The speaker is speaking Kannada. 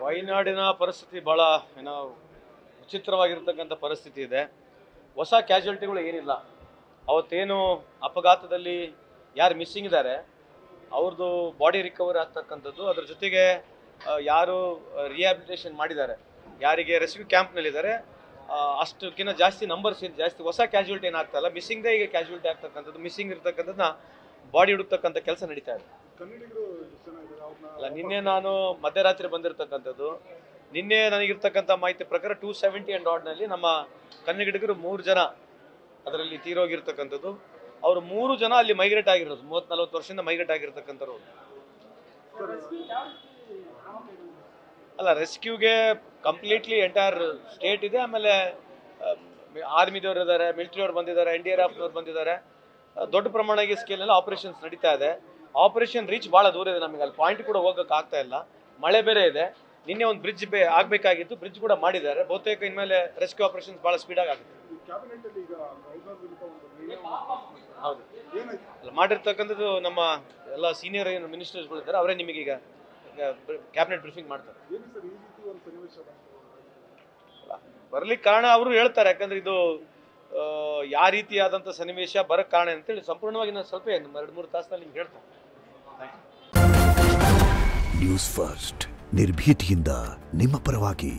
ವಯನಾಡಿನ ಪರಿಸ್ಥಿತಿ ಭಾಳ ಏನೋ ವಿಚಿತ್ರವಾಗಿರ್ತಕ್ಕಂಥ ಪರಿಸ್ಥಿತಿ ಇದೆ. ಹೊಸ ಕ್ಯಾಶುಯಾಲಿಟಿಗಳು ಏನಿಲ್ಲ. ಅವತ್ತೇನು ಅಪಘಾತದಲ್ಲಿ ಯಾರು ಮಿಸ್ಸಿಂಗ್ ಇದ್ದಾರೆ ಅವ್ರದ್ದು ಬಾಡಿ ರಿಕವರ್ ಆಗ್ತಕ್ಕಂಥದ್ದು, ಅದ್ರ ಜೊತೆಗೆ ಯಾರು ರಿಹ್ಯಾಬಿಲಿಟೇಷನ್ ಮಾಡಿದ್ದಾರೆ, ಯಾರಿಗೆ ರೆಸ್ಕ್ಯೂ ಕ್ಯಾಂಪ್ನಲ್ಲಿದ್ದಾರೆ ಅಷ್ಟಕ್ಕಿಂತ ಜಾಸ್ತಿ ನಂಬರ್ಸ್ ಜಾಸ್ತಿ. ಹೊಸ ಕ್ಯಾಶುಯಾಲಿಟಿ ಏನಾಗ್ತಾ ಇಲ್ಲ, ಮಿಸ್ಸಿಂಗ್ದೇ ಈಗ ಕ್ಯಾಶುಯಾಲಿಟಿ ಆಗ್ತಕ್ಕಂಥದ್ದು. ಮಿಸ್ಸಿಂಗ್ ಇರ್ತಕ್ಕಂಥದ್ದನ್ನ ಬಾಡಿ ಹುಡುಕ್ತಕ್ಕಂಥ ಕೆಲಸ ನಡೀತಾ ಇದೆ. ಅಲ್ಲ, ನಿನ್ನೆ ನಾನು ಮಧ್ಯರಾತ್ರಿ ಬಂದಿರತಕ್ಕಂಥದ್ದು. ನಿನ್ನೆ ನನಗಿರ್ತಕ್ಕಂಥ ಮಾಹಿತಿ ಪ್ರಕಾರ 270 ಅಂಡ್ ಆಡ್ನಲ್ಲಿ ನಮ್ಮ ಕನ್ನಡಿಗರು 3 ಜನ ಅದರಲ್ಲಿ ತೀರೋಗಿರ್ತಕ್ಕಂಥದ್ದು. ಅವರು 3 ಜನ ಅಲ್ಲಿ ಮೈಗ್ರೇಟ್ ಆಗಿರೋದು, 30-40 ವರ್ಷದಿಂದ ಮೈಗ್ರೇಟ್ ಆಗಿರ್ತಕ್ಕಂಥವ್ರು. ಅಲ್ಲ, ರೆಸ್ಕ್ಯೂಗೆ ಕಂಪ್ಲೀಟ್ಲಿ ಎಂಟೈರ್ ಸ್ಟೇಟ್ ಇದೆ. ಆಮೇಲೆ ಆರ್ಮಿದವ್ರು ಇದ್ದಾರೆ, ಮಿಲಿಟರಿಯವ್ರು ಬಂದಿದ್ದಾರೆ, NDRFನವ್ರು ಬಂದಿದ್ದಾರೆ. ದೊಡ್ಡ ಪ್ರಮಾಣಕ್ಕೆ ಸ್ಕೇಲ್ನಲ್ಲಿ ಆಪರೇಷನ್ಸ್ ನಡೀತಾ ಇದೆ. ಆಪರೇಷನ್ ರೀಚ್ ಭಾಳ ದೂರ ಇದೆ, ನಮಗೆ ಅಲ್ಲಿ ಪಾಯಿಂಟ್ ಕೂಡ ಹೋಗೋಕೆ ಆಗ್ತಾ ಇಲ್ಲ. ಮಳೆ ಬೇರೆ ಇದೆ. ನಿನ್ನೆ ಒಂದು ಬ್ರಿಡ್ಜ್ ಆಗಬೇಕಾಗಿತ್ತು, ಬ್ರಿಡ್ಜ್ ಕೂಡ ಮಾಡಿದ್ದಾರೆ. ಬಹುತೇಕ ಇನ್ಮೇಲೆ ರೆಸ್ಕ್ಯೂ ಆಪರೇಷನ್ಸ್ ಭಾಳ ಸ್ಪೀಡಾಗಿ ಆಗುತ್ತೆ. ಹೌದು, ಅಲ್ಲ ಮಾಡಿರ್ತಕ್ಕಂಥದ್ದು ನಮ್ಮ ಎಲ್ಲ ಸೀನಿಯರ್ ಏನು ಮಿನಿಸ್ಟರ್ಸ್ಗಳಿದ್ದಾರೆ, ಅವರೇ ನಿಮಗೀಗ ಕ್ಯಾಬಿನೆಟ್ ಬ್ರೀಫಿಂಗ್ ಮಾಡ್ತಾರೆ. ಬರ್ಲಿಕ್ಕೆ ಕಾರಣ ಅವರು ಹೇಳ್ತಾರೆ, ಯಾಕಂದ್ರೆ ಇದು ಯಾವ ರೀತಿಯಾದಂಥ ಸನ್ನಿವೇಶ ಬರಕ್ಕೆ ಕಾರಣ ಅಂತೇಳಿ ಸಂಪೂರ್ಣವಾಗಿ ನಾನು ಸ್ವಲ್ಪ 2-3 ತಾಸಿನಲ್ಲಿ ನಿಮ್ಗೆ ಹೇಳ್ತೇನೆ. ನ್ಯೂಸ್ ಫಸ್ಟ್ ನಿರ್ಭೀತಿಯಿಂದ ನಿಮ್ಮ ಪರವಾಗಿ.